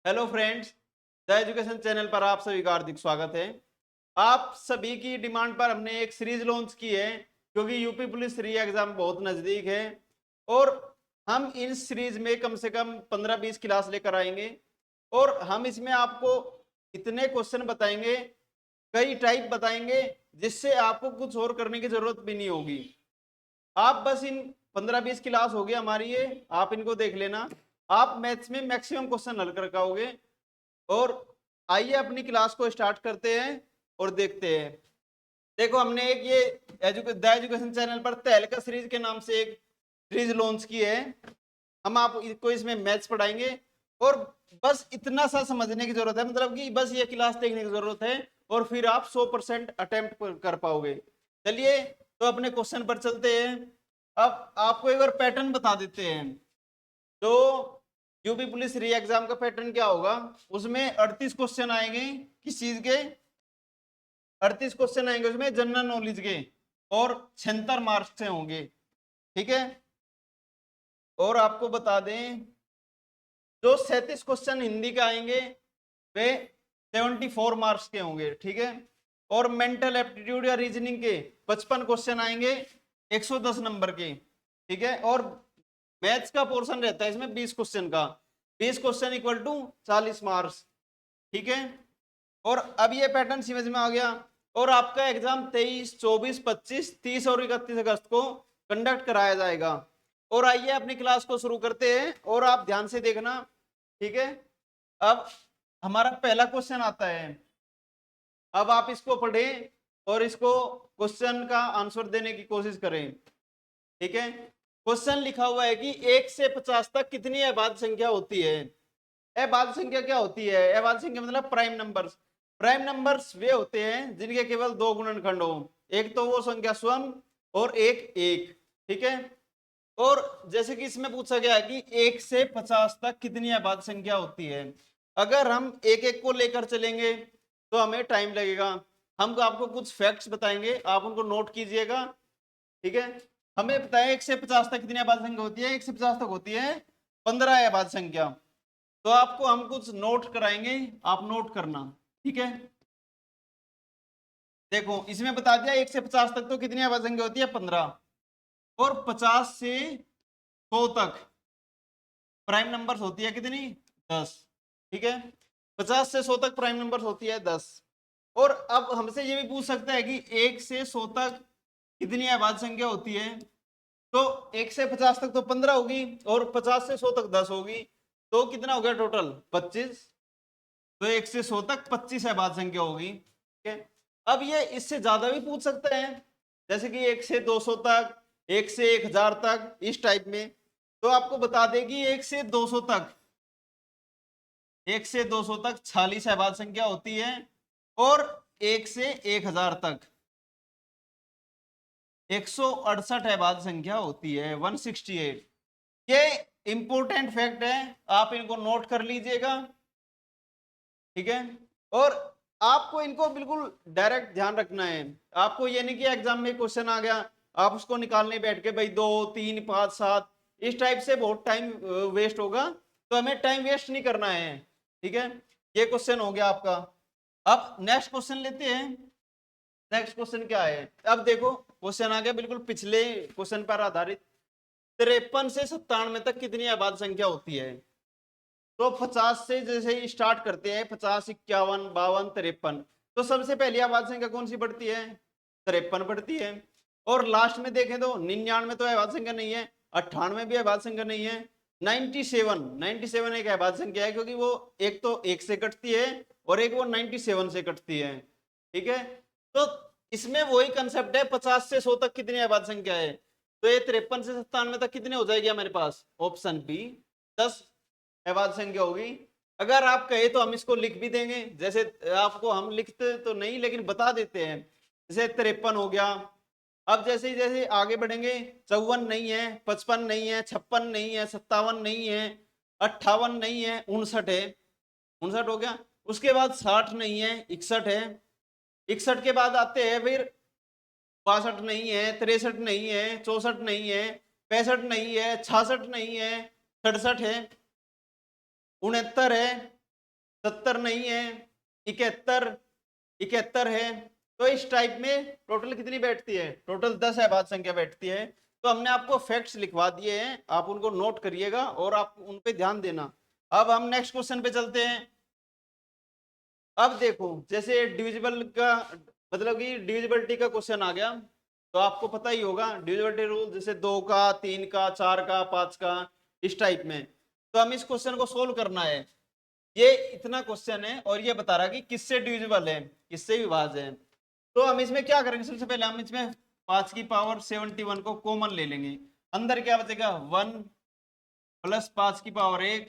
Hello friends, the education channel पर आप सभी का हार्दिक स्वागत है। आप सभी की डिमांड पर हमने एक सीरीज लॉन्च की है क्योंकि यूपी पुलिस री एग्जाम बहुत नजदीक है और हम इन सीरीज में कम से कम 15-20 क्लास लेकर आएंगे और हम इसमें आपको इतने क्वेश्चन बताएंगे, कई टाइप बताएंगे जिससे आपको कुछ और करने की जरूरत भी नहीं होगी। आप बस इन 15-20 क्लास होगी हमारी, ये आप इनको देख लेना। आप मैथ्स में मैक्सिमम क्वेश्चन हल कर पाओगे। और आइए अपनी क्लास को स्टार्ट करते हैं और देखते हैं। देखो, हमने एक ये द एजुकेशन चैनल पर तहलका सीरीज के नाम से एक सीरीज लॉन्च की है। हम आपको इसमें मैथ्स पढ़ाएंगे और बस इतना सा समझने की जरूरत है, मतलब कि बस ये क्लास देखने की जरूरत है और फिर आप 100% अटेम्प्ट कर पाओगे। चलिए तो अपने क्वेश्चन पर चलते हैं। अब आपको एक बार पैटर्न बता देते हैं। तो यूपी पुलिस री एग्जाम का पैटर्न क्या होगा, उसमें 38 क्वेश्चन आएंगे। किस चीज के? 38 क्वेश्चन आएंगे उसमें जनरल नॉलेज के और 76 मार्क्स से होंगे। ठीक है। और आपको बता दें, जो 37 क्वेश्चन हिंदी के आएंगे वे 74 मार्क्स के होंगे। ठीक है। और मेंटल एप्टीट्यूड या रीजनिंग के 55 क्वेश्चन आएंगे 110 नंबर के। ठीक है। और मैथ्स का पोर्शन रहता है इसमें 20 क्वेश्चन का। 20 क्वेश्चन इक्वल टू 40 मार्क्स। ठीक है। और अब ये पैटर्न समझ में आ गया। और आपका एग्जाम 23, 24, 25, 30 और 31 अगस्त को कंडक्ट कराया जाएगा। और आइए अपनी क्लास को शुरू करते हैं और आप ध्यान से देखना। ठीक है। अब हमारा पहला क्वेश्चन आता है। अब आप इसको पढ़ें और इसको क्वेश्चन का आंसर देने की कोशिश करें। ठीक है। क्वेश्चन लिखा हुआ है कि 1 से 50 तक कितनी अबाध संख्या होती है। अबाध संख्या क्या होती है? अबाध संख्या मतलब प्राइम नंबर्स। प्राइम नंबर्स वे होते हैं जिनके केवल दो गुणनखंड हो। एक तो वो संख्या स्वयं और एक एक। ठीक है। और जैसे कि इसमें पूछा गया है कि 1 से 50 तक कितनी अबाध संख्या होती है। अगर हम एक एक को लेकर चलेंगे तो हमें टाइम लगेगा। हम आपको कुछ फैक्ट्स बताएंगे, आप उनको नोट कीजिएगा। ठीक है। हमें बताएं 1 से 50 तक कितनी आबाद संख्या होती है। 1 से 50 तक होती है 15 आबाद संख्या। तो आपको हम कुछ नोट कराएंगे, आप नोट करना। ठीक है। देखो, इसमें बता दिया 1 से 50 तक तो कितनी आबाद संख्या होती है 15। और 50 से 100 तक प्राइम नंबर्स होती है कितनी? 10। ठीक है। 50 से 100 तक प्राइम नंबर्स होती है 10। और अब हमसे ये भी पूछ सकता है कि 1 से 100 तक कितनी आबाद संख्या होती है। तो 1 से 50 तक तो 15 होगी और 50 से 100 तक 10 होगी। तो कितना हो गया टोटल? 25। तो 1 से 100 तक 25 आबाद संख्या होगी। ठीक है। अब ये इससे ज्यादा भी पूछ सकते हैं, जैसे कि 1 से 200 तक, 1 से 1000 तक, इस टाइप में। तो आपको बता देगी 1 से 200 तक, 1 से 200 तक 46 आबाद संख्या होती है। और 1 से 1000 तक 168 आबाद संख्या होती है, 168। ये इंपॉर्टेंट फैक्ट है, आप इनको नोट कर लीजिएगा। ठीक है। और आपको इनको बिल्कुल डायरेक्ट ध्यान रखना है। आपको ये नहीं कि एग्जाम में क्वेश्चन आ गया आप उसको निकालने बैठ के भाई 2, 3, 5, 7, इस टाइप से बहुत टाइम वेस्ट होगा। तो हमें टाइम वेस्ट नहीं करना है। ठीक है। ये क्वेश्चन हो गया आपका। अब नेक्स्ट क्वेश्चन लेते हैं। नेक्स्ट क्वेश्चन क्या है? अब देखो, क्वेश्चन आ गया बिल्कुल पिछले क्वेश्चन पर आधारित। 53 से 97 तक कितनी आबाद संख्या होती है? तो 50 से जैसे ही स्टार्ट करते हैं, 50, 51, 52, 53, तो सबसे पहली आबाद संख्या कौन सी बढ़ती है? 53 बढ़ती है। और लास्ट में देखें तो 99 तो आबाद संख्या नहीं है, 98 भी आबाद संख्या नहीं है। 97 एक आबाद संख्या है क्योंकि वो एक तो 1 से कटती है और एक वो 97 से कटती है। ठीक है। तो इसमें वही कंसेप्ट है, 50 से 100 तक कितनी आबाद संख्या है। तो ये 53 से 97 तक कितने हो जाएगी हमारे पास? ऑप्शन बी 10 आबाद संख्या होगी। अगर आप कहे तो हम इसको लिख भी देंगे, जैसे आपको हम लिखते तो नहीं लेकिन बता देते हैं। जैसे 53 हो गया। अब जैसे जैसे आगे बढ़ेंगे, 54 नहीं है, 55 नहीं है, 56 नहीं है, 57 नहीं है, 58 नहीं है, 59 है। 59 हो गया। उसके बाद 60 नहीं है, 61 है। 61 के बाद आते हैं फिर 62 नहीं है, 63 नहीं है, 64 नहीं है, 65 नहीं है, 66 नहीं है, 67 है, 69 है, 70 नहीं है, 71 है। तो इस टाइप में टोटल कितनी बैठती है? टोटल 10 अभाज्य संख्या बैठती है। तो हमने आपको फैक्ट्स लिखवा दिए हैं, आप उनको नोट करिएगा और आप उन पे ध्यान देना। अब हम नेक्स्ट क्वेश्चन पे चलते हैं। अब देखो, जैसे डिविजिबल का मतलब कि डिविजिबिलिटी का क्वेश्चन आ गया, तो आपको पता ही होगा डिविजिबिलिटी रूल, जैसे 2 का, 3 का, 4 का, 5 का, इस टाइप में। तो हम इस क्वेश्चन को सोल्व करना है। ये इतना क्वेश्चन है और ये बता रहा कि किससे डिविजिबल है, किससे विभाज्य है। तो हम इसमें क्या करेंगे, सबसे पहले हम इसमें 5 की पावर 71 को कॉमन ले लेंगे। अंदर क्या बचेगा? 1 प्लस 5 की पावर 1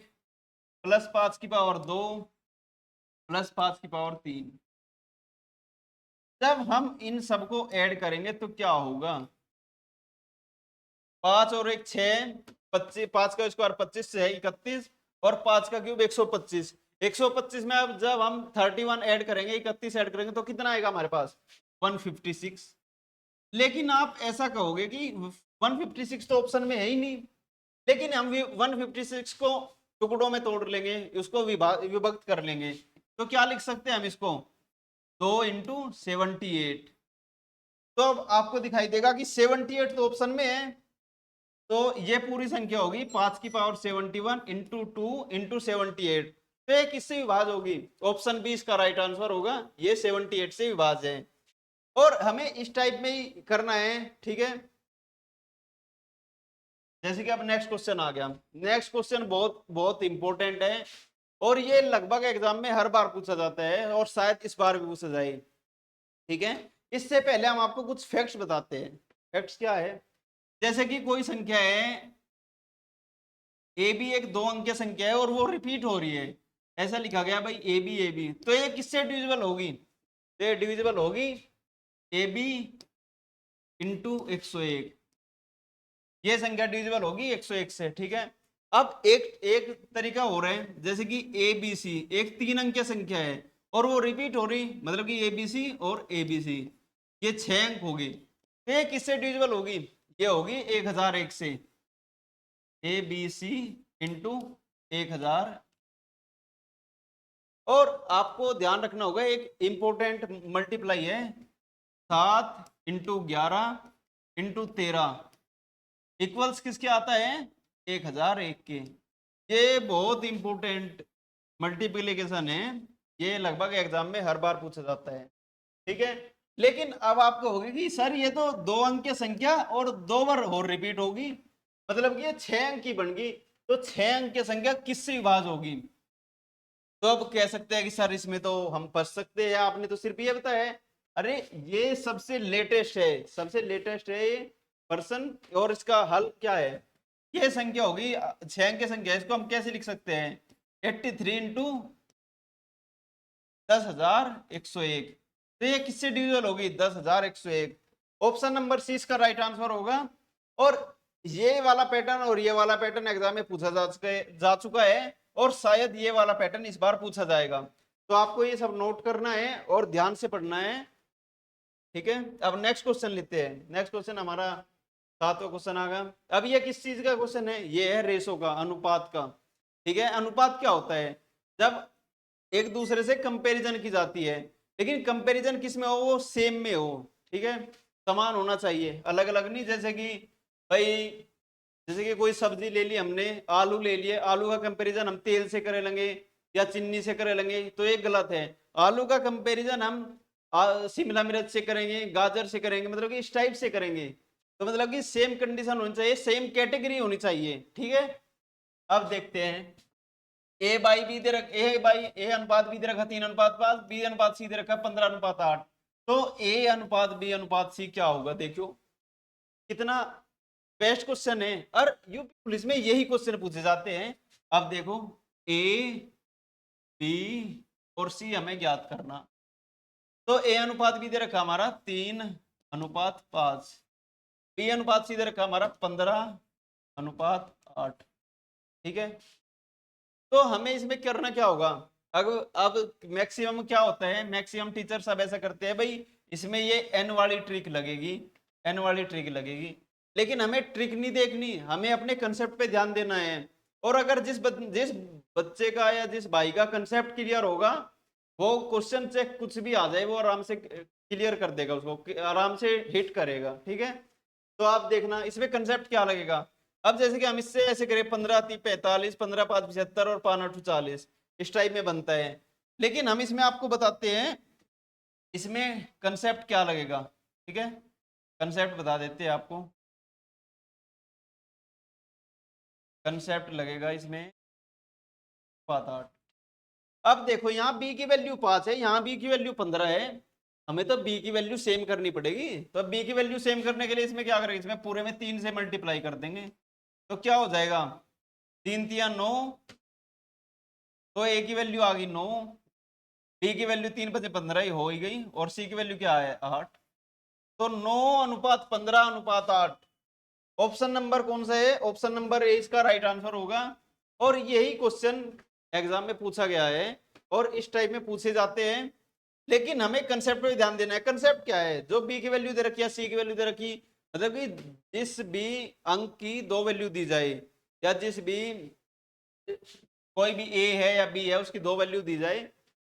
प्लस 5 की पावर 2 प्लस 5 की पावर 3। जब हम इन सबको ऐड करेंगे तो क्या होगा? 5 और 1 6, 25, 5 का स्क्वायर 25 से है 31 और 5 का क्यूब 125। 125 में अब जब हम 31 ऐड करेंगे, 31 ऐड करेंगे तो कितना आएगा हमारे पास? 156। लेकिन आप ऐसा कहोगे कि 156 तो ऑप्शन में है ही नहीं, लेकिन हम 156 को टुकड़ों में तोड़ लेंगे, उसको विभक्त कर लेंगे। तो क्या लिख सकते हैं हम इसको? 2 इंटू 78। तो अब आपको दिखाई देगा कि 78 तो ऑप्शन में है, तो ये पूरी संख्या होगी 5 की पावर 71 इंटू 2 इंटू 78। तो ये किससे विभाज्य होगी? ऑप्शन बी इसका राइट आंसर होगा, ये 78 से विभाज्य है। और हमें इस टाइप में ही करना है, ठीक है। जैसे कि अब नेक्स्ट क्वेश्चन आ गया। नेक्स्ट क्वेश्चन बहुत बहुत इंपॉर्टेंट है और ये लगभग एग्जाम में हर बार पूछा जाता है और शायद इस बार भी पूछा जाए, ठीक है। इससे पहले हम आपको कुछ फैक्ट्स बताते हैं। फैक्ट्स क्या है? जैसे कि कोई संख्या है ए बी, एक 2 अंकीय संख्या है और वो रिपीट हो रही है, ऐसा लिखा गया भाई ए बी, तो ये किससे डिविजिबल होगी? तो ये डिविजिबल होगी ए बी इंटू 101। ये संख्या डिविजिबल होगी 101 से, ठीक है। अब एक एक तरीका हो रहा है, जैसे कि ए बी सी एक 3 अंकीय संख्या है और वो रिपीट हो रही, मतलब कि ए बी सी और ए बी सी, ये 6 अंक होगी। तो ये किससे डिविजिबल होगी? ये होगी 1001 से। A B C into 1000। और आपको ध्यान रखना होगा एक इंपॉर्टेंट मल्टीप्लाई है, 7 इंटू 11 इंटू 13 इक्वल्स किसके आता है? 1001 के। ये बहुत इंपॉर्टेंट मल्टीप्लीकेशन है, ये लगभग एग्जाम में हर बार पूछा जाता है, ठीक है। लेकिन अब आप कहोगे कि सर ये तो 2 अंक की संख्या और 2 बार और रिपीट होगी, मतलब कि ये 6 अंक की बन गई, तो 6 अंक की संख्या किससे विभाज्य होगी? तो अब कह सकते हैं कि सर इसमें तो हम फंस सकते हैं, आपने तो सिर्फ ये बताया है। अरे ये सबसे लेटेस्ट है, सबसे लेटेस्ट है पर्सन, और इसका हल क्या है? ये संख्या होगी 6 अंक की संख्या, इसको हम कैसे लिख सकते हैं? 83 इंटू 10,101। तो ये किससे डिविजिबल होगी? 10,101। ऑप्शन नंबर सी इसका राइट आंसर होगा। और ये वाला पैटर्न और ये वाला पैटर्न एग्जाम में पूछा जा चुका है और शायद ये वाला पैटर्न इस बार पूछा जाएगा। तो आपको ये सब नोट करना है और ध्यान से पढ़ना है, ठीक है। अब नेक्स्ट क्वेश्चन लेते हैं। नेक्स्ट क्वेश्चन हमारा 7वां क्वेश्चन आ गया। अब ये किस चीज का क्वेश्चन है? ये है रेशो का, अनुपात का, ठीक है। अनुपात क्या होता है? जब एक दूसरे से कंपैरिजन की जाती है, लेकिन कंपैरिजन किस में हो? वो सेम में हो, ठीक है, समान होना चाहिए, अलग अलग नहीं। जैसे कि भाई, जैसे कि कोई सब्जी ले ली हमने, आलू ले लिए, आलू का कंपैरिजन हम तेल से करे लेंगे या चीनी से करे लेंगे, तो ये गलत है। आलू का कंपैरिजन हम शिमला मिर्च से करेंगे, गाजर से करेंगे, मतलब कि इस टाइप से करेंगे। तो मतलब कि सेम कंडीशन होनी चाहिए, सेम कैटेगरी होनी चाहिए, ठीक है। अब देखते हैं, ए बाई बी दे रखा, ए बाई ए अनुपात बी दे रखा 3:5, बी अनुपात सी दे रखा 15:8। तो ए अनुपात बी अनुपात सी क्या होगा? देखो कितना बेस्ट क्वेश्चन है, और यूपी पुलिस में यही क्वेश्चन पूछे जाते हैं। अब देखो ए बी और सी हमें ज्ञात करना। तो ए अनुपात बी दे रखा हमारा 3:5, बी अनुपात सी दे रखा हमारा 15:8, ठीक है। तो हमें इसमें करना क्या होगा? अब मैक्सिमम क्या होता है, मैक्सिमम टीचर सब ऐसा करते हैं भाई, इसमें ये एन वाली ट्रिक लगेगी, एन वाली ट्रिक लगेगी। लेकिन हमें ट्रिक नहीं देखनी, हमें अपने कंसेप्ट पे ध्यान देना है। और अगर जिस बच्चे का या जिस भाई का कंसेप्ट क्लियर होगा, वो क्वेश्चन से कुछ भी आ जाए वो आराम से क्लियर कर देगा, उसको आराम से हिट करेगा। ठीक है, तो आप देखना इसमें कंसेप्ट क्या लगेगा। अब जैसे कि हम इससे ऐसे करें 15×3 = 45, 15×5 = 75 और 5×8 = 40, इस टाइप में बनता है। लेकिन हम इसमें आपको बताते हैं इसमें कंसेप्ट क्या लगेगा। ठीक है, कंसेप्ट बता देते हैं आपको। कंसेप्ट लगेगा इसमें 5×8। अब देखो यहाँ b की वैल्यू 5 है, यहाँ b की वैल्यू 15 है, हमें तो b की वैल्यू सेम करनी पड़ेगी। तो अब b की वैल्यू सेम करने के लिए इसमें क्या करेंगे, इसमें पूरे में 3 से मल्टीप्लाई कर देंगे। तो क्या हो जाएगा, 3×3 = 9, तो a की वैल्यू आ गई 9, b की वैल्यू 3×5 = 15 ही हो ही गई, और c की वैल्यू क्या है 8। तो 9:15:8। ऑप्शन नंबर कौन सा है, ऑप्शन नंबर ए इसका राइट आंसर होगा। और यही क्वेश्चन एग्जाम में पूछा गया है और इस टाइप में पूछे जाते हैं। लेकिन हमें कंसेप्ट पे ध्यान देना है। कंसेप्ट क्या है, जो बी की वैल्यू दे रखी है, सी की वैल्यू दे रखी, मतलब कि जिस भी अंक की 2 वैल्यू दी जाए, या जिस भी कोई भी ए है या बी है उसकी 2 वैल्यू दी जाए,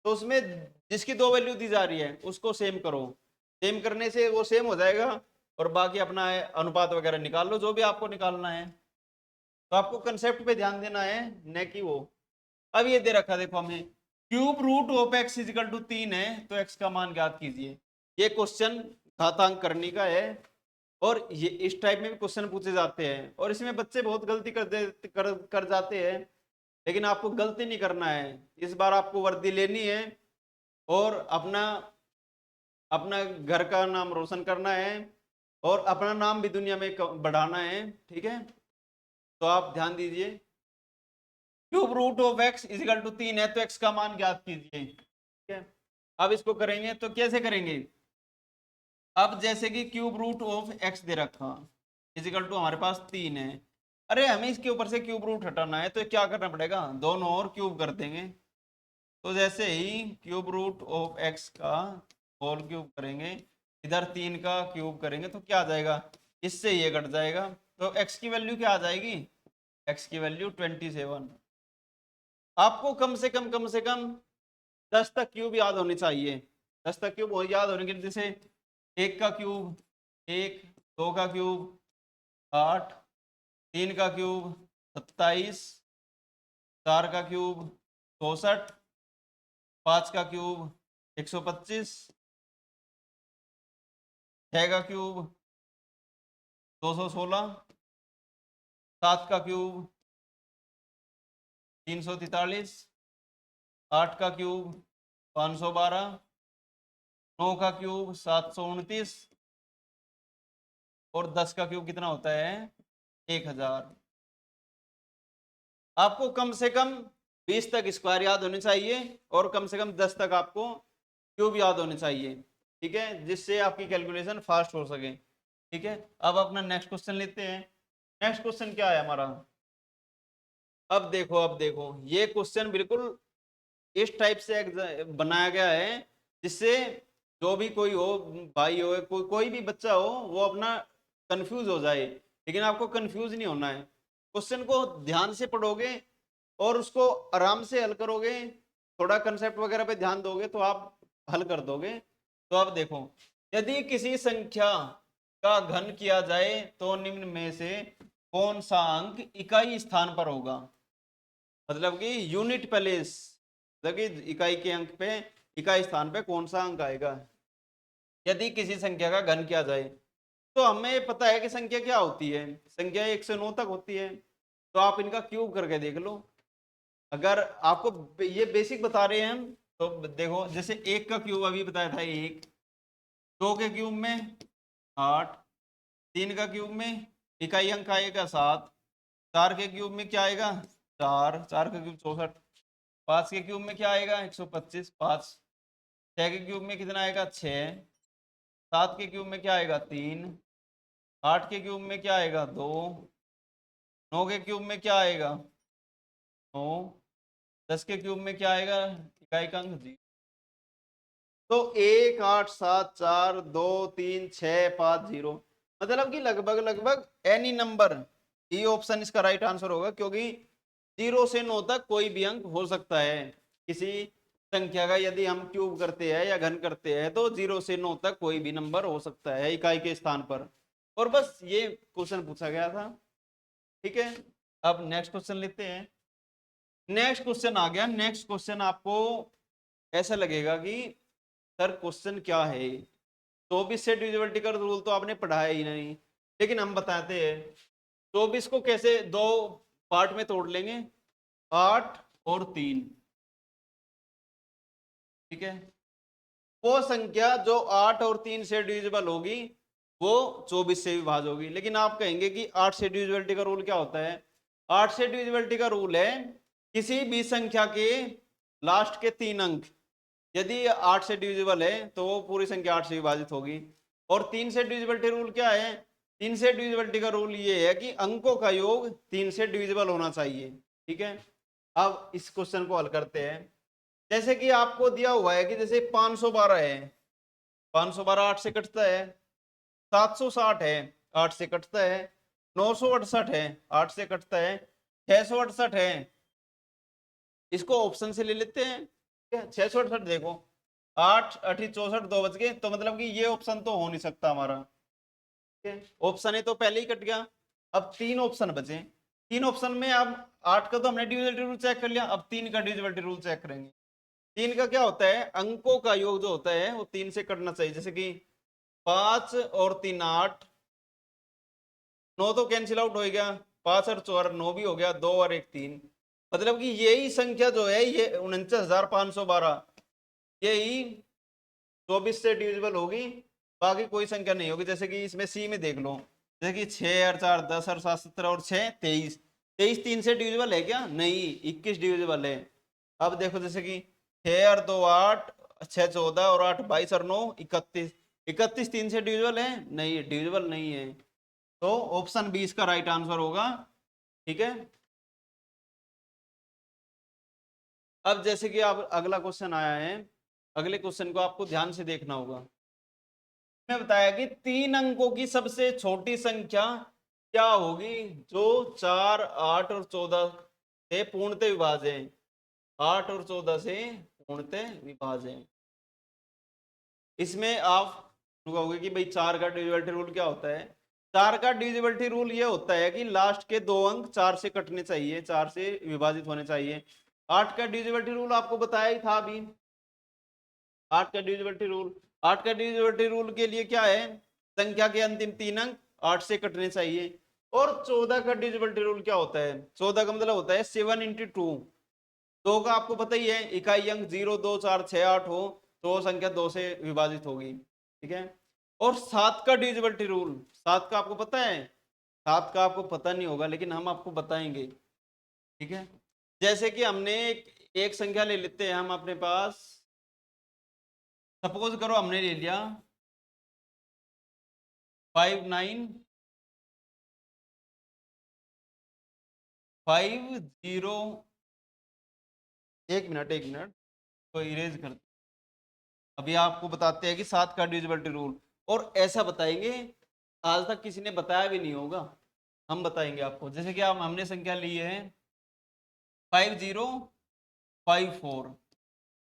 तो उसमें जिसकी 2 वैल्यू दी जा रही है उसको सेम करो। सेम करने से वो सेम हो जाएगा, और बाकी अपना अनुपात वगैरह निकाल लो जो भी आपको निकालना है। तो आपको कंसेप्ट पे ध्यान देना है, न कि वो। अब ये दे रखा देखो हमें, क्यूब रूट ऑफ x = 3 है, तो x का मान ज्ञात कीजिए। ये क्वेश्चन घातांक करने का है, और ये इस टाइप में भी क्वेश्चन पूछे जाते हैं, और इसमें बच्चे बहुत गलती कर जाते हैं। लेकिन आपको गलती नहीं करना है, इस बार आपको वर्दी लेनी है और अपना अपना घर का नाम रोशन करना है, और अपना नाम भी दुनिया में बढ़ाना है। ठीक है, तो आप ध्यान दीजिए, क्यूब रूट ऑफ x = 3 है, तो x का मान ज्ञात कीजिए। ठीक है, अब इसको करेंगे तो कैसे करेंगे। अब जैसे कि क्यूब रूट ऑफ x दे रखा = हमारे पास 3 है, अरे हमें इसके ऊपर से क्यूब रूट हटाना है, तो क्या करना पड़ेगा, दोनों और क्यूब कर देंगे। तो जैसे ही क्यूब रूट ऑफ x का होल क्यूब करेंगे, इधर 3 का क्यूब करेंगे, तो क्या आ जाएगा, इससे ये कट जाएगा। तो x की वैल्यू क्या आ जाएगी, x की वैल्यू 27। आपको कम से कम 10 तक क्यूब याद होनी चाहिए। 10 तक क्यूब याद होने के लिए, जैसे 1 का क्यूब 1, 2 का क्यूब 8, 3 का क्यूब 27, 4 का क्यूब 64, 5 का क्यूब 125, 6 का क्यूब 216, 7 का क्यूब 343, 8 का क्यूब 512, 9 का क्यूब 729, और 10 का क्यूब कितना होता है 1000। आपको कम से कम 20 तक स्क्वायर याद होने चाहिए, और कम से कम 10 तक आपको क्यूब याद होने चाहिए। ठीक है, जिससे आपकी कैलकुलेशन फास्ट हो सके। ठीक है, अब अपना नेक्स्ट क्वेश्चन लेते हैं। नेक्स्ट क्वेश्चन क्या है हमारा, अब देखो ये क्वेश्चन बिल्कुल इस टाइप से बनाया गया है, जिससे जो भी कोई हो, भाई हो, कोई भी बच्चा हो, वो अपना कंफ्यूज हो जाए। लेकिन आपको कंफ्यूज नहीं होना है, क्वेश्चन को ध्यान से पढ़ोगे और उसको आराम से हल करोगे, थोड़ा कंसेप्ट वगैरह पे ध्यान दोगे तो आप हल कर दोगे। तो अब देखो, यदि किसी संख्या का घन किया जाए तो निम्न में से कौन सा अंक इकाई स्थान पर होगा। मतलब कि यूनिट प्लेस, मतलब कि इकाई के अंक पे, इकाई स्थान पे कौन सा अंक आएगा यदि किसी संख्या का घन किया जाए। तो हमें पता है कि संख्या क्या होती है, संख्या 1 से 9 तक होती है। तो आप इनका क्यूब करके देख लो। अगर आपको ये बेसिक बता रहे हैं हम, तो देखो जैसे 1 का क्यूब अभी बताया था 1, 2 के क्यूब में 8, 3 का क्यूब में इकाई अंक आएगा 7, 4 के क्यूब में क्या आएगा 4, 4 का क्यूब 64, 5 के क्यूब में क्या आएगा 125, 5, 6 के क्यूब में कितना आएगा 6, 7 के क्यूब में क्या आएगा 3, 8 के क्यूब में क्या आएगा 2, 9 के क्यूब में क्या आएगा 9, 10 के क्यूब में क्या आएगा इकाई का अंक 0। तो 1, 8, 7, 4, 2, 3, 6, 5, 0, मतलब कि लगभग लगभग एनी नंबर, ये ऑप्शन इसका राइट आंसर होगा, क्योंकि 0 से 9 तक कोई भी अंक हो सकता है किसी संख्या का। यदि हम क्यूब करते हैं या घन करते हैं तो 0 से 9 तक कोई भी नंबर हो सकता है इकाई के स्थान पर। और बस ये क्वेश्चन पूछा गया था। ठीक है, अब नेक्स्ट क्वेश्चन लेते हैं। नेक्स्ट क्वेश्चन आ गया। नेक्स्ट क्वेश्चन आपको ऐसा लगेगा कि सर क्वेश्चन क्या है, 24 से डिविजिबिलिटी का रूल तो आपने पढ़ाया ही नहीं, लेकिन हम बताते हैं 24 को कैसे दो पार्ट में तोड़ लेंगे, 8 और 3। ठीक है, वो संख्या जो 8 और 3 से डिविजिबल होगी वो 24 से विभाज्य होगी। लेकिन आप कहेंगे कि 8 से डिविजिबिलिटी का रूल क्या होता है? 8 से डिविजिबिलिटी का रूल है किसी भी संख्या के लास्ट के 3 अंक यदि 8 से डिविजिबल है तो वो पूरी संख्या 8 से विभाजित होगी। और 3 से डिविजिबिलिटी रूल क्या है? 3 से डिविजिबिलिटी का रूल ये है कि अंकों का योग 3 से डिविजिबल होना चाहिए। ठीक है, अब इस क्वेश्चन को हल करते हैं। जैसे कि आपको दिया हुआ है कि जैसे 512 है, 512 8 से कटता है, 760 है 8 से कटता है, 968 है 8 से कटता है, 668 है, इसको ऑप्शन से ले लेते हैं। 668 देखो, 8 8 64 2 बच गए, तो मतलब कि ये ऑप्शन तो हो नहीं सकता हमारा। ठीक है, ऑप्शन है तो पहले ही कट गया। अब 3 ऑप्शन बचे, 3 ऑप्शन में अब 8 का तो हमने डिविजिबिलिटी रूल चेक कर लिया, अब 3 का डिविजिबिलिटी रूल चेक करेंगे। 3 का क्या होता है? अंकों का योग जो होता है वो 3 से कटना चाहिए। जैसे कि 5 और 3 8, 9 तो कैंसिल आउट हो गया, 5 और 4 9 भी हो गया, 2 और 1 3। मतलब कि यही संख्या जो है ये 49,512 यही 24 से डिविजिबल होगी, बाकी कोई संख्या नहीं होगी। जैसे कि इसमें सी में देख लो, जैसे कि 6 और 4 10 और 7 17 और 6 23, 23 3 से डिविजिबल है क्या? नहीं, 21 डिविजिबल है। अब देखो जैसे कि 6 और 2 8, 6 14 और 8 22 और 9 31, 31 3 से डिविजिबल है? नहीं, डिविजिबल नहीं है। तो ऑप्शन बी इसका राइट आंसर होगा। ठीक है, अब जैसे कि आप अगला क्वेश्चन आया है, अगले क्वेश्चन को आपको ध्यान से देखना होगा। मैं बताया कि 3 अंकों की सबसे छोटी संख्या क्या होगी जो 4 8 और 14 से पूर्णतः विभाज्य है, 8 और 14 से पूर्णतः विभाज्य है। इसमें आप कहोगे कि भाई 4 का डिविजिबिलिटी रूल क्या होता है? 4 का डिविजिबिलिटी रूल ये होता है कि लास्ट के 2 अंक 4 से कटने चाहिए, 4 से विभाजित होने चाहिए। 8 का डिविजिबिलिटी रूल आपको बताया ही था अभी। 8 का डिविजिबिलिटी रूल, 8 का डिविजिबिलिटी रूल के लिए क्या है? संख्या के अंतिम 3 अंक 8 से कटने चाहिए। और 14 का डिविजिबिलिटी रूल क्या होता है? 14 का मतलब होता है 7 इंटू 2। 2 का आपको पता ही है, इकाई अंक 0 2 4 6 8 हो तो संख्या 2 से विभाजित होगी। ठीक है, और 7 का डिविजिबिलिटी रूल, 7 का आपको पता है? 7 का आपको पता नहीं होगा लेकिन हम आपको बताएंगे। ठीक है, जैसे कि हमने एक संख्या ले लेते हैं हम अपने पास, सपोज करो हमने ले लिया 5 9 5 0, एक मिनट तो इरेज कर, अभी आपको बताते हैं कि 7 का डिविजिबिलिटी रूल। और ऐसा बताएंगे आज तक किसी ने बताया भी नहीं होगा, हम बताएंगे आपको। जैसे कि आप हमने संख्या ली है 5054।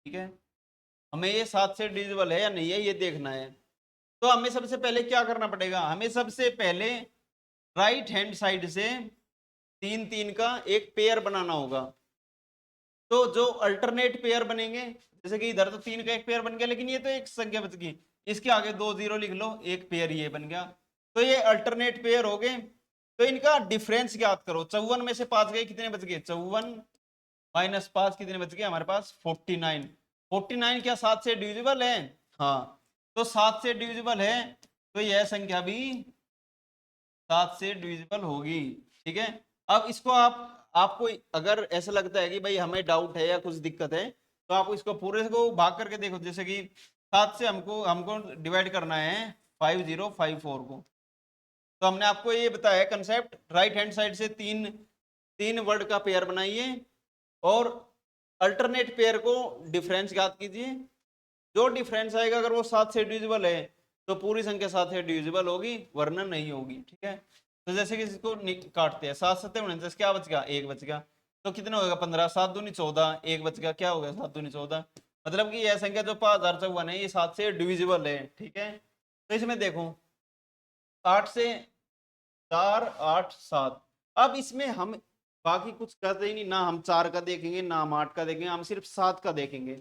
ठीक है, हमें ये 7 से डिविजिबल है या नहीं है ये देखना है। तो हमें सबसे पहले क्या करना पड़ेगा? हमें सबसे पहले राइट हैंड साइड से 3 3 का एक पेयर बनाना होगा। तो जो अल्टरनेट पेयर बनेंगे, जैसे कि इधर तो 3 का एक पेयर बन गया लेकिन ये तो एक संख्या बच गई, इसके आगे 2 0 लिख लो, एक पेयर ये बन गया। तो ये अल्टरनेट पेयर हो गए। तो इनका डिफरेंस ज्ञात करो। 54 में से 5 गए, कितने बच गए? 54 माइनस 5 कितने बच गए हमारे पास? 49। 49 क्या 7 से डिविजिबल है? हाँ, तो 7 से डिविजिबल है तो यह संख्या भी 7 से डिविजिबल होगी। ठीक है, अब इसको आपको अगर ऐसा लगता है कि भाई हमें डाउट है या कुछ दिक्कत है तो आप इसको पूरे को भाग करके देखो। जैसे कि 7 से हमको हमको डिवाइड करना है 5054 को, तो हमने आपको ये बताया कंसेप्ट, राइट हैंड साइड से तीन तीन वर्ड का पेयर बनाइए और अल्टरनेट पेयर को डिफरेंस ज्ञात कीजिए। जो डिफरेंस आएगा अगर वो 7 से डिविजिबल है तो पूरी संख्या 7 से डिविजिबल होगी, वरना नहीं होगी। ठीक है, तो जैसे कि इसको काटते हैं, 7 7 49, क्या बच गया? 1 बच गया। तो कितना होगा 15, 7 दूनी 14, एक बच गया, क्या हो गया 7 दूनी 14। मतलब कि यह संख्या जो 5054 है ये 7 से डिविजिबल है, ठीक है। तो इसमें देखो 8 से 4, 8, 7। अब इसमें हम बाकी कुछ करते ही नहीं ना, हम 4 का देखेंगे ना हम 8 का देखेंगे, हम सिर्फ 7 का देखेंगे।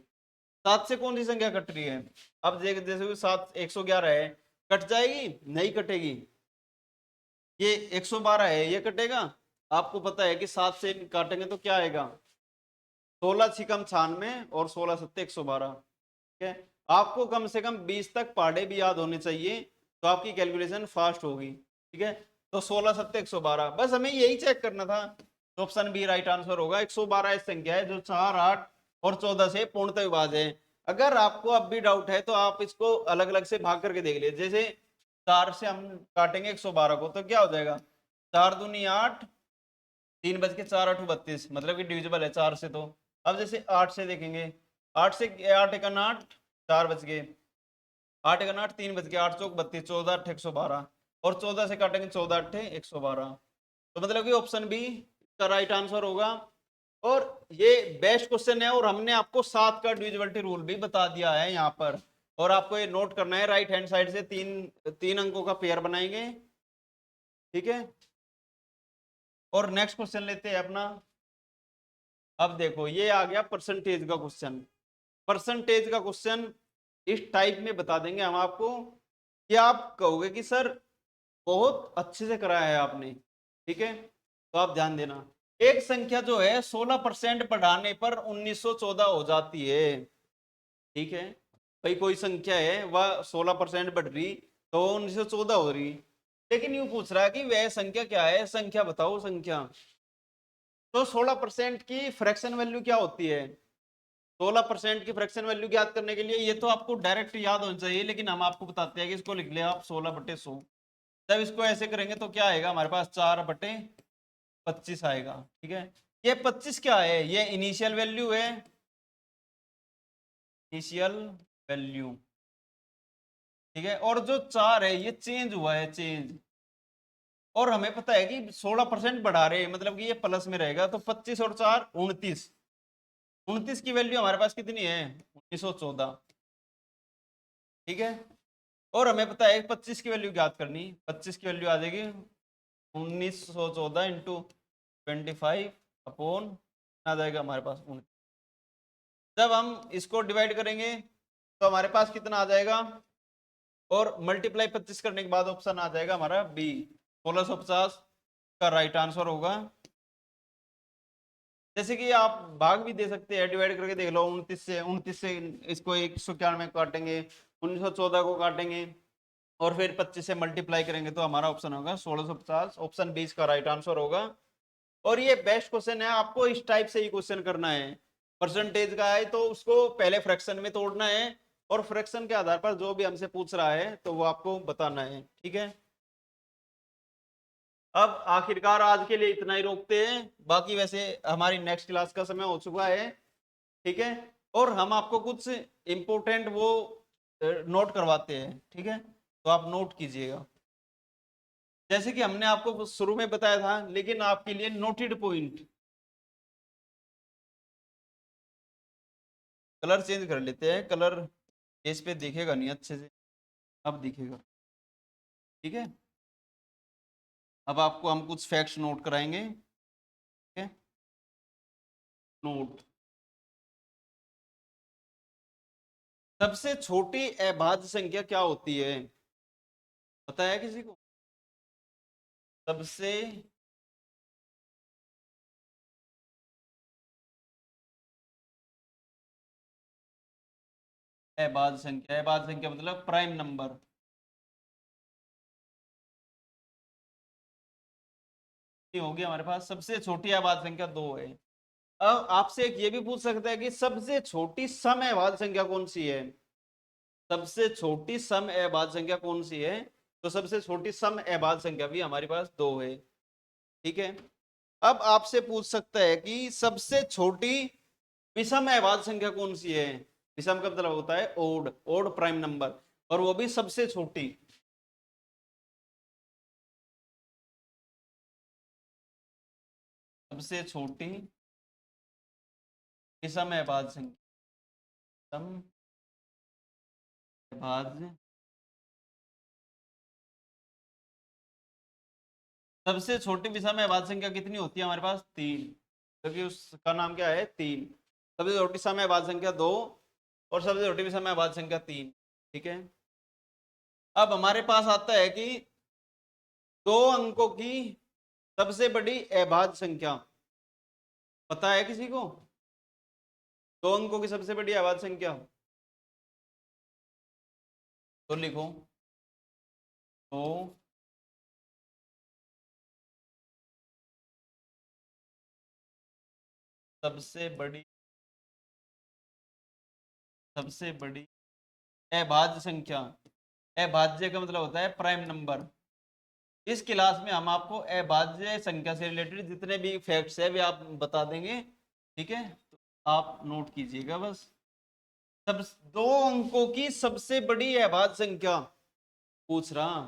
7 से कौन सी संख्या कट रही है? अब देख जैसे 7 111 है, कट जाएगी? नहीं कटेगी। ये 112 है, ये कटेगा? आपको पता है कि 7 से काटेंगे तो क्या आएगा? 16 छिकम 96 और 16 सत्ते 112। ठीक है, आपको कम से कम 20 तक पहाड़े भी याद होने चाहिए, तो आपकी कैलकुलेशन फास्ट होगी। ठीक है, तो 16 सत्ते 112, बस हमें यही चेक करना था। तो ऑप्शन बी राइट आंसर होगा। 112 ऐसी संख्या है जो 4, 8 और 14 से पूर्णतः विभाज्य है। अगर आपको अब भी डाउट है तो आप इसको अलग अलग से भाग करके देख लीजिए। जैसे 4 से हम काटेंगे 112 को तो क्या हो जाएगा? 4 दूनी 8, 3 बज के 4 8 32, मतलब कि डिविजिबल है 4 से। तो अब जैसे 8 से देखेंगे, 8 से 8 एक 8, 4 बच गए, 8 एक 8, 3 बच गए, 8 चौक 32, 14 8 112, और 14 से काटेंगे 14 8 112। तो मतलब कि ऑप्शन बी का राइट आंसर होगा। और ये बेस्ट क्वेश्चन है, और हमने आपको 7 का डिविजिबिलिटी रूल भी बता दिया है यहाँ पर। और आपको ये नोट करना है, राइट हैंड साइड से तीन अंकों का पेयर बनाएंगे, ठीक है। और नेक्स्ट क्वेश्चन लेते हैं अपना। अब देखो ये आ गया परसेंटेज का क्वेश्चन। परसेंटेज का क्वेश्चन इस टाइप में बता देंगे हम आपको कि आप कहोगे कि सर बहुत अच्छे से कराया है आपने, ठीक है। तो आप ध्यान देना, एक संख्या जो है 16% बढ़ाने पर 1914 हो जाती है, ठीक है। भाई कोई संख्या है वह 16% बढ़ रही तो 1914 हो रही, लेकिन यूं पूछ रहा है कि वह संख्या क्या है, संख्या बताओ संख्या। तो 16% की फ्रैक्शन वैल्यू क्या होती है? 16% की फ्रैक्शन वैल्यू याद करने के लिए ये तो आपको डायरेक्ट याद होना चाहिए, लेकिन हम आपको बताते हैं कि इसको लिख ले आप 16/100। जब इसको ऐसे करेंगे तो क्या आएगा हमारे पास? 4/25 आएगा, ठीक है। ये 25 क्या है? ये इनिशियल वैल्यू है, इनिशियल वैल्यू, ठीक है। और जो 4 है ये चेंज हुआ है, चेंज। और हमें पता है कि 16% बढ़ा रहे हैं, मतलब कि ये प्लस में रहेगा, तो 25 और 4 29। 29 की वैल्यू हमारे पास कितनी है? 1914, ठीक है। और हमें पता है 25 की वैल्यू ज्ञात करनी, 25 की वैल्यू आ जाएगी 1914 इंटू 25 अपॉन आ जाएगा हमारे पास 29। जब हम इसको डिवाइड करेंगे तो हमारे पास कितना आ जाएगा? और मल्टीप्लाई 25 करने के बाद ऑप्शन आ जाएगा हमारा बी, 1650 का राइट आंसर होगा। जैसे कि आप भाग भी दे सकते हैं, डिवाइड करके देख लो। 29 से इसको 191 काटेंगे, 1914 को काटेंगे, और फिर 25 से मल्टीप्लाई करेंगे तो हमारा ऑप्शन होगा 1650। ऑप्शन 20 का राइट आंसर होगा। और ये बेस्ट क्वेश्चन है, आपको इस टाइप से ही क्वेश्चन करना है। परसेंटेज का है तो उसको पहले फ्रैक्शन में तोड़ना है, और फ्रैक्शन के आधार पर जो भी हमसे पूछ रहा है तो वो आपको बताना है, ठीक है। अब आखिरकार आज के लिए इतना ही रोकते हैं, बाकी वैसे हमारी नेक्स्ट क्लास का समय हो चुका है, ठीक है। और हम आपको कुछ इंपोर्टेंट वो नोट करवाते हैं, ठीक है, तो आप नोट कीजिएगा। जैसे कि हमने आपको शुरू में बताया था, लेकिन आपके लिए नोटेड पॉइंट। कलर चेंज कर लेते हैं, कलर इस पे दिखेगा नहीं अच्छे से, अब दिखेगा, ठीक है। अब आपको हम कुछ फैक्ट्स नोट कराएंगे, ठीक है। नोट, सबसे छोटी अभाज्य संख्या क्या होती है? पता है किसी को? सबसे अभाज्य संख्या, अभाज्य संख्या मतलब प्राइम नंबर। ये हो गया हमारे पास, सबसे छोटी अभाज्य संख्या 2 है। अब आपसे एक ये भी पूछ सकता है कि सबसे छोटी सम अभाज्य संख्या कौन सी है? सबसे छोटी सम अभाज्य संख्या कौन सी है? तो सबसे छोटी सम अभाज्य संख्या भी हमारे पास 2 है, ठीक है। अब आपसे पूछ सकता है कि सबसे छोटी विषम अभाज्य संख्या कौन सी है? विषम का मतलब होता है ओड, ओड प्राइम नंबर, और वो भी सबसे छोटी। सबसे छोटी विषम अभाज्य संख्या, विषम अभाज्य सबसे छोटी विषम अभाज्य संख्या कितनी होती है हमारे पास? 3, क्योंकि उसका नाम क्या है? 3। सबसे छोटी विषम अभाज्य संख्या 2 और सबसे छोटी विषम अभाज्य संख्या 3। ठीक है, अब हमारे पास आता है कि 2 अंकों की सबसे बड़ी अभाज्य संख्या पता है किसी को? 2 अंकों की सबसे बड़ी अभाज्य संख्या तो लिखो। तो सबसे बड़ी अभाज्य संख्या, अभाज्य का मतलब होता है प्राइम नंबर। इस क्लास में हम आपको अभाज्य संख्या से रिलेटेड जितने भी फैक्ट्स है वे आप बता देंगे। ठीक है, तो आप नोट कीजिएगा बस। सब 2 अंकों की सबसे बड़ी अभाज्य संख्या पूछ रहा,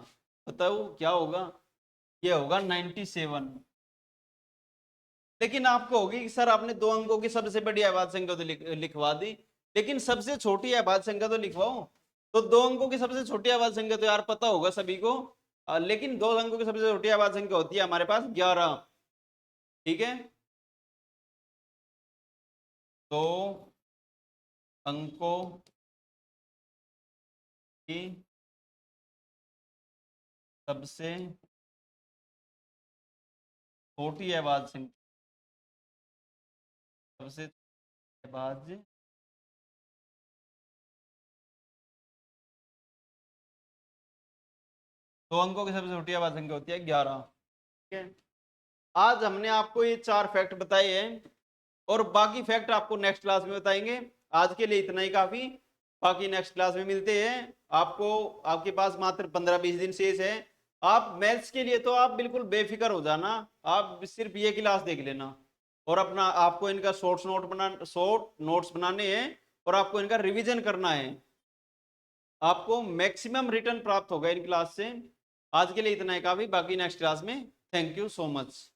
बताओ क्या होगा? ये होगा 97। लेकिन आपको होगी कि सर आपने 2 अंकों की सबसे बड़ी अभाज्य संख्या तो लिखवा दी, लेकिन सबसे छोटी अभाज्य संख्या तो लिखवाओ। तो 2 अंकों की सबसे छोटी अभाज्य संख्या तो यार पता होगा सभी को, लेकिन 2 अंकों की सबसे छोटी अभाज्य संख्या होती है हमारे पास 11। ठीक है, तो अंकों की सबसे छोटी अभाज्य संख्या, सबसे अभाज्य 2 अंकों की सबसे छोटी अभाज्य संख्या होती है 11। ठीक है, आज हमने आपको ये 4 फैक्ट बताए हैं और बाकी फैक्ट आपको नेक्स्ट क्लास में बताएंगे। आज के लिए इतना ही काफी, बाकी नेक्स्ट क्लास में मिलते हैं। आपको, आपके पास मात्र 15-20 दिन शेष है। आप मैथ्स के लिए तो आप बिल्कुल बेफिक्र हो जाना, आप सिर्फ ये क्लास देख लेना और अपना आपको इनका शॉर्ट नोट्स बनाने हैं और आपको इनका रिवीजन करना है। आपको मैक्सिमम रिटर्न प्राप्त होगा इन क्लास से। आज के लिए इतना ही काफी, बाकी नेक्स्ट क्लास में। Thank you so much.